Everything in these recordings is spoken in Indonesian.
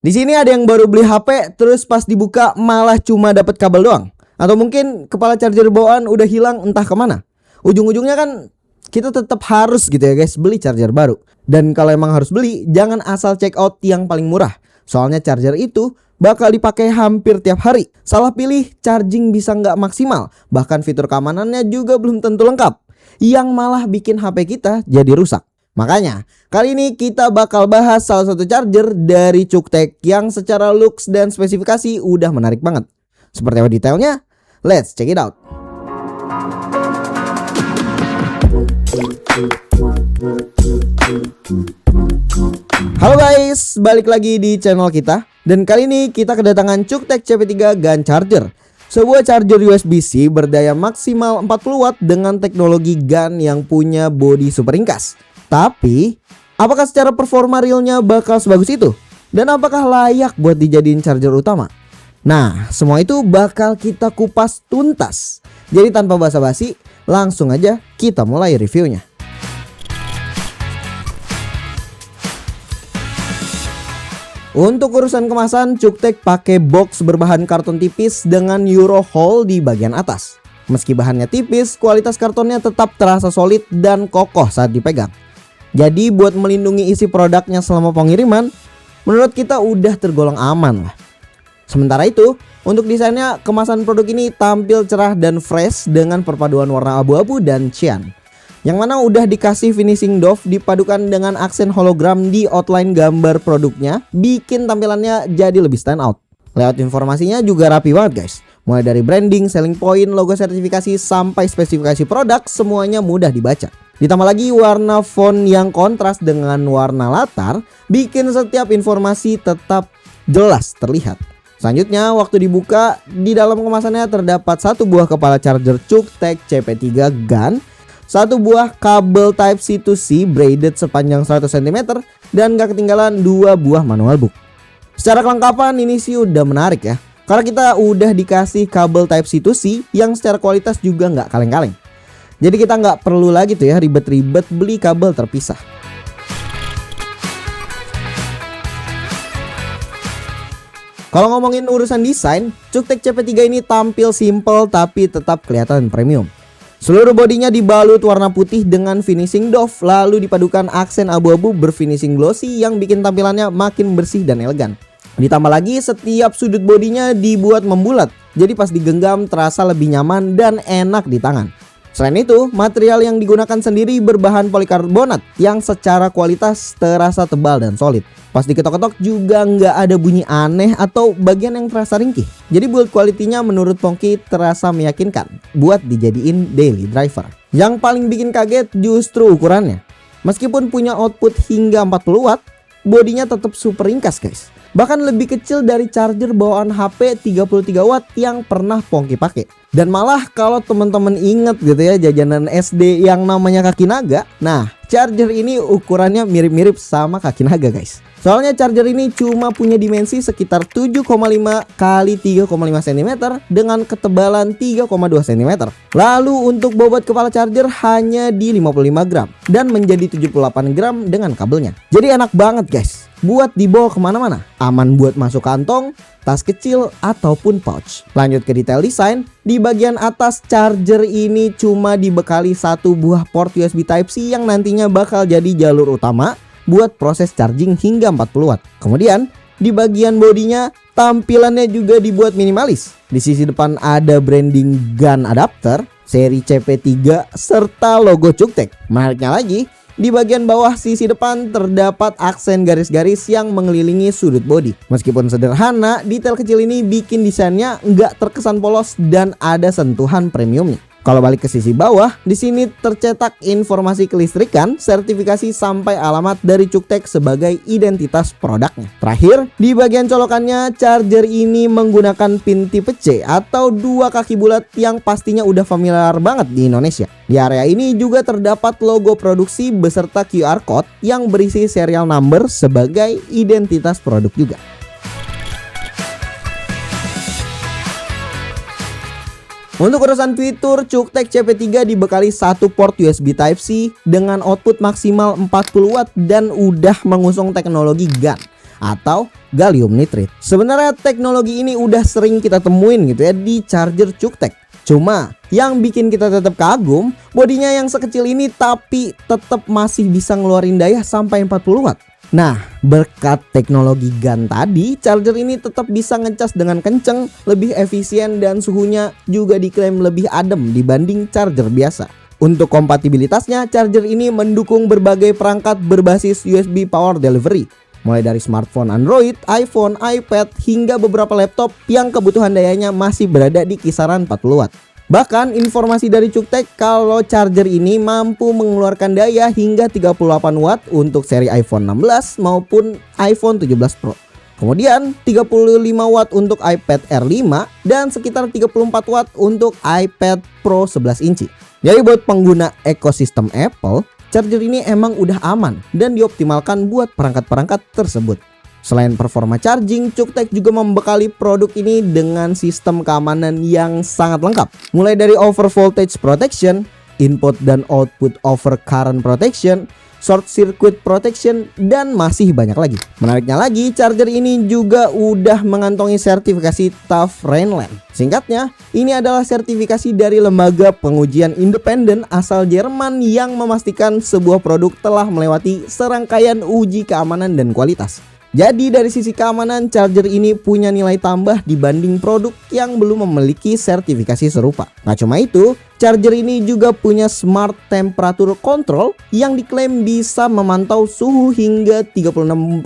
Di sini ada yang baru beli HP, terus pas dibuka malah cuma dapat kabel doang. Atau mungkin kepala charger bawaan udah hilang entah kemana. Ujung-ujungnya kan kita tetap harus gitu ya guys, beli charger baru. Dan kalau emang harus beli, jangan asal check out yang paling murah. Soalnya charger itu bakal dipakai hampir tiap hari. Salah pilih, charging bisa nggak maksimal. Bahkan fitur keamanannya juga belum tentu lengkap, yang malah bikin HP kita jadi rusak. Makanya, kali ini kita bakal bahas salah satu charger dari Cuktek yang secara looks dan spesifikasi udah menarik banget. Seperti apa detailnya? Let's check it out. Halo guys, balik lagi di channel kita. Dan kali ini kita kedatangan Cuktek CP3 GAN Charger. Sebuah charger USB-C berdaya maksimal 40 watt dengan teknologi GAN yang punya bodi super ringkas. Tapi, apakah secara performa realnya bakal sebagus itu? Dan apakah layak buat dijadiin charger utama? Nah, semua itu bakal kita kupas tuntas. Jadi tanpa basa-basi, langsung aja kita mulai reviewnya. Untuk urusan kemasan, Cuktek pakai box berbahan karton tipis dengan Euro hole di bagian atas. Meski bahannya tipis, kualitas kartonnya tetap terasa solid dan kokoh saat dipegang. Jadi buat melindungi isi produknya selama pengiriman, menurut kita udah tergolong aman lah. Sementara itu, untuk desainnya, kemasan produk ini tampil cerah dan fresh dengan perpaduan warna abu-abu dan cyan. Yang mana udah dikasih finishing doff dipadukan dengan aksen hologram di outline gambar produknya, bikin tampilannya jadi lebih stand out. Layout informasinya juga rapi banget guys. Mulai dari branding, selling point, logo sertifikasi, sampai spesifikasi produk, semuanya mudah dibaca. Ditambah lagi warna font yang kontras dengan warna latar, bikin setiap informasi tetap jelas terlihat. Selanjutnya, waktu dibuka, di dalam kemasannya terdapat satu buah kepala charger Cuktek CP3 GAN, satu buah kabel Type-C to C braided sepanjang 100 cm, dan gak ketinggalan dua buah manual book. Secara kelengkapan ini sih udah menarik ya, karena kita udah dikasih kabel Type-C to C yang secara kualitas juga gak kaleng-kaleng. Jadi kita nggak perlu lagi tuh ya ribet-ribet beli kabel terpisah. Kalau ngomongin urusan desain, Cuktek CP3 ini tampil simple tapi tetap kelihatan premium. Seluruh bodinya dibalut warna putih dengan finishing doff, lalu dipadukan aksen abu-abu berfinishing glossy yang bikin tampilannya makin bersih dan elegan. Ditambah lagi setiap sudut bodinya dibuat membulat, jadi pas digenggam terasa lebih nyaman dan enak di tangan. Selain itu, material yang digunakan sendiri berbahan polikarbonat yang secara kualitas terasa tebal dan solid. Pas diketok-ketok juga nggak ada bunyi aneh atau bagian yang terasa ringkih. Jadi build quality-nya menurut Pongki terasa meyakinkan buat dijadiin daily driver. Yang paling bikin kaget justru ukurannya. Meskipun punya output hingga 40 watt, bodinya tetap super ringkas guys. Bahkan lebih kecil dari charger bawaan HP 33 watt yang pernah Pongki pakai. Dan malah kalau teman-teman inget gitu ya jajanan SD yang namanya kaki naga, nah charger ini ukurannya mirip-mirip sama kaki naga guys. Soalnya charger ini cuma punya dimensi sekitar 7,5 x 3,5 cm dengan ketebalan 3,2 cm. Lalu untuk bobot kepala charger hanya di 55 gram dan menjadi 78 gram dengan kabelnya. Jadi enak banget guys buat dibawa kemana-mana. Aman buat masuk kantong, tas kecil, ataupun pouch. Lanjut ke detail desain. Di bagian atas charger ini cuma dibekali satu buah port USB Type-C yang nantinya bakal jadi jalur utama buat proses charging hingga 40 watt. Kemudian di bagian bodinya tampilannya juga dibuat minimalis. Di sisi depan ada branding GAN adapter seri CP3 serta logo Cuktek. Menariknya lagi, di bagian bawah sisi depan terdapat aksen garis-garis yang mengelilingi sudut bodi. Meskipun sederhana, detail kecil ini bikin desainnya nggak terkesan polos dan ada sentuhan premiumnya. Kalau balik ke sisi bawah, di sini tercetak informasi kelistrikan, sertifikasi sampai alamat dari Cuktek sebagai identitas produknya. Terakhir, di bagian colokannya, charger ini menggunakan pin tipe C atau dua kaki bulat yang pastinya udah familiar banget di Indonesia. Di area ini juga terdapat logo produksi beserta QR code yang berisi serial number sebagai identitas produk juga. Untuk urusan fitur, Cuktek CP3 dibekali satu port USB Type-C dengan output maksimal 40 watt dan udah mengusung teknologi GAN. atau gallium nitride. Sebenarnya teknologi ini udah sering kita temuin gitu ya di charger Cuktek. Cuma yang bikin kita tetap kagum, bodinya yang sekecil ini tapi tetap masih bisa ngeluarin daya sampai 40 watt. Nah, berkat teknologi GaN tadi, charger ini tetap bisa ngecas dengan kenceng, lebih efisien, dan suhunya juga diklaim lebih adem dibanding charger biasa. Untuk kompatibilitasnya, charger ini mendukung berbagai perangkat berbasis USB Power Delivery, mulai dari smartphone Android, iPhone, iPad, hingga beberapa laptop yang kebutuhan dayanya masih berada di kisaran 40 watt. Bahkan informasi dari Cuktek kalau charger ini mampu mengeluarkan daya hingga 38 watt untuk seri iPhone 16 maupun iPhone 17 Pro. Kemudian 35 watt untuk iPad Air 5 dan sekitar 34 watt untuk iPad Pro 11 inci. Jadi buat pengguna ekosistem Apple, charger ini emang udah aman dan dioptimalkan buat perangkat-perangkat tersebut. Selain performa charging, Cuktek juga membekali produk ini dengan sistem keamanan yang sangat lengkap. Mulai dari over voltage protection, input dan output over current protection, short circuit protection, dan masih banyak lagi. Menariknya lagi, charger ini juga udah mengantongi sertifikasi TÜV Rheinland. Singkatnya, ini adalah sertifikasi dari lembaga pengujian independen asal Jerman yang memastikan sebuah produk telah melewati serangkaian uji keamanan dan kualitas. Jadi dari sisi keamanan, charger ini punya nilai tambah dibanding produk yang belum memiliki sertifikasi serupa. Nggak cuma itu, charger ini juga punya smart temperature control yang diklaim bisa memantau suhu hingga 36.000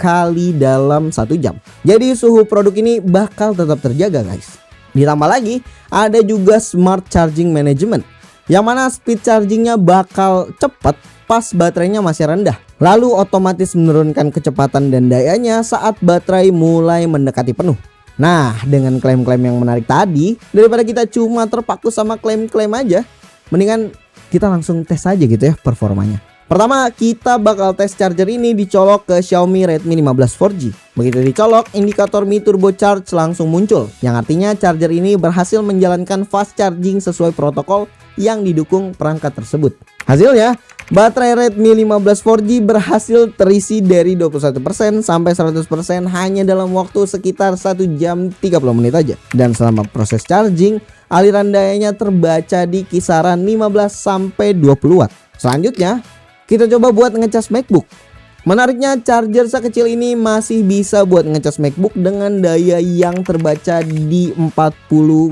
kali dalam 1 jam. Jadi suhu produk ini bakal tetap terjaga guys. Ditambah lagi, ada juga smart charging management, yang mana speed chargingnya bakal cepat pas baterainya masih rendah, lalu otomatis menurunkan kecepatan dan dayanya saat baterai mulai mendekati penuh. Nah, dengan klaim-klaim yang menarik tadi, daripada kita cuma terpaku sama klaim-klaim aja, mendingan kita langsung tes aja gitu ya performanya. Pertama, kita bakal tes charger ini dicolok ke Xiaomi Redmi 15 4G. Begitu dicolok, indikator Mi Turbo Charge langsung muncul, yang artinya charger ini berhasil menjalankan fast charging sesuai protokol yang didukung perangkat tersebut. Hasilnya, baterai Redmi 15 4G berhasil terisi dari 21% sampai 100% hanya dalam waktu sekitar 1 jam 30 menit aja. Dan selama proses charging, aliran dayanya terbaca di kisaran 15 sampai 20 watt. Selanjutnya, kita coba buat ngecas MacBook. Menariknya, charger sekecil ini masih bisa buat ngecas MacBook dengan daya yang terbaca di 40,7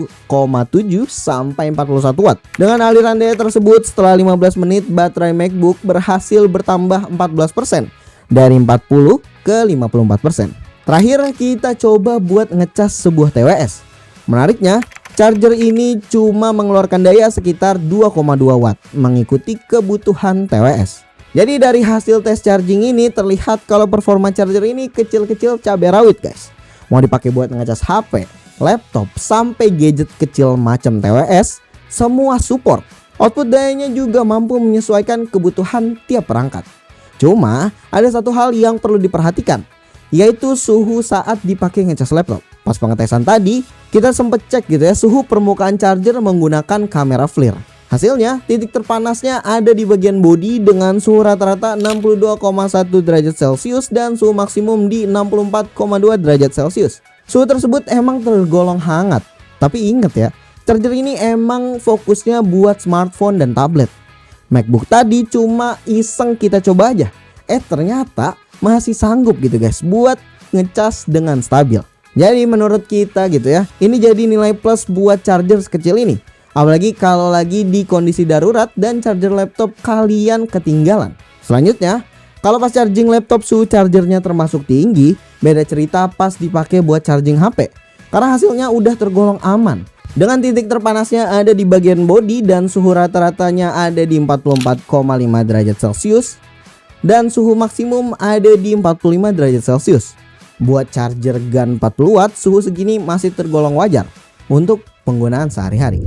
sampai 41 watt. Dengan aliran daya tersebut, setelah 15 menit baterai MacBook berhasil bertambah 14%, dari 40 ke 54%. Terakhir, kita coba buat ngecas sebuah TWS. Menariknya, charger ini cuma mengeluarkan daya sekitar 2,2 watt, mengikuti kebutuhan TWS. Jadi dari hasil tes charging ini terlihat kalau performa charger ini kecil-kecil cabai rawit guys. Mau dipakai buat ngecas HP, laptop, sampai gadget kecil macam TWS, semua support. Output dayanya juga mampu menyesuaikan kebutuhan tiap perangkat. Cuma ada satu hal yang perlu diperhatikan, yaitu suhu saat dipakai ngecas laptop. Pas pengetesan tadi, kita sempet cek gitu ya suhu permukaan charger menggunakan kamera FLIR. Hasilnya, titik terpanasnya ada di bagian bodi dengan suhu rata-rata 62,1 derajat Celcius dan suhu maksimum di 64,2 derajat Celcius. Suhu tersebut emang tergolong hangat. Tapi ingat ya, charger ini emang fokusnya buat smartphone dan tablet. MacBook tadi cuma iseng kita coba aja. Ternyata masih sanggup gitu guys buat ngecas dengan stabil. Jadi menurut kita gitu ya, ini jadi nilai plus buat charger sekecil ini. Apalagi kalau lagi di kondisi darurat dan charger laptop kalian ketinggalan. Selanjutnya, kalau pas charging laptop suhu chargernya termasuk tinggi, beda cerita pas dipakai buat charging HP. Karena hasilnya udah tergolong aman. Dengan titik terpanasnya ada di bagian bodi dan suhu rata-ratanya ada di 44,5 derajat Celcius. Dan suhu maksimum ada di 45 derajat Celcius. Buat charger GaN 40 watt, suhu segini masih tergolong wajar untuk penggunaan sehari-hari.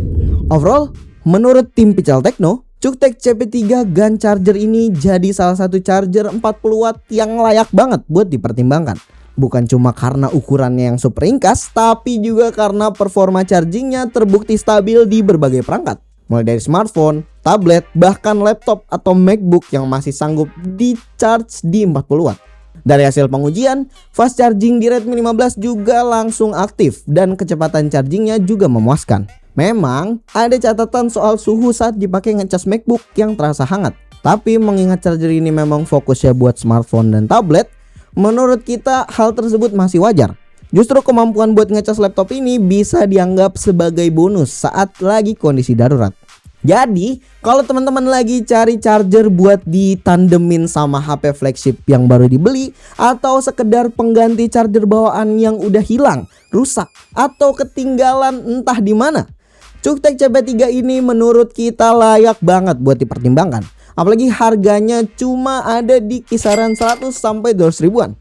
Overall, menurut tim Pical Techno, Cuktek CP3 GaN charger ini jadi salah satu charger 40 watt yang layak banget buat dipertimbangkan. Bukan cuma karena ukurannya yang super ringkas, tapi juga karena performa chargingnya terbukti stabil di berbagai perangkat. Mulai dari smartphone, tablet, bahkan laptop atau MacBook yang masih sanggup di charge di 40 watt. Dari hasil pengujian, fast charging di Redmi 15 juga langsung aktif dan kecepatan chargingnya juga memuaskan. Memang ada catatan soal suhu saat dipakai ngecas MacBook yang terasa hangat. Tapi mengingat charger ini memang fokusnya buat smartphone dan tablet, menurut kita hal tersebut masih wajar. Justru kemampuan buat ngecas laptop ini bisa dianggap sebagai bonus saat lagi kondisi darurat. Jadi, kalau teman-teman lagi cari charger buat ditandemin sama HP flagship yang baru dibeli, atau sekedar pengganti charger bawaan yang udah hilang, rusak, atau ketinggalan entah di mana, Cuktek CP3 ini menurut kita layak banget buat dipertimbangkan. Apalagi harganya cuma ada di kisaran 100 sampai 200 ribuan.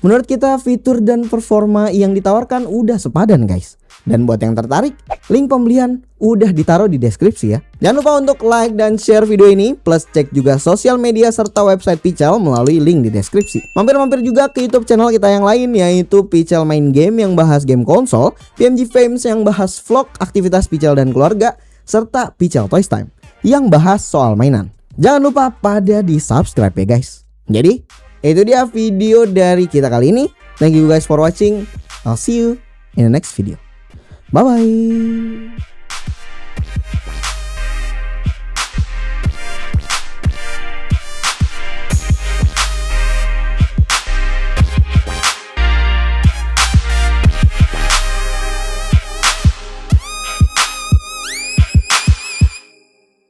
Menurut kita fitur dan performa yang ditawarkan udah sepadan guys. Dan buat yang tertarik, link pembelian udah ditaruh di deskripsi ya. Jangan lupa untuk like dan share video ini, plus cek juga sosial media serta website Pichel melalui link di deskripsi. Mampir-mampir juga ke YouTube channel kita yang lain, yaitu Pichel Main Game yang bahas game konsol, PMG Fames yang bahas vlog, aktivitas Pichel dan keluarga, serta Pichel Toys Time yang bahas soal mainan. Jangan lupa pada di subscribe ya guys. Jadi itu dia video dari kita kali ini. Thank you guys for watching. I'll see you in the next video. Bye bye.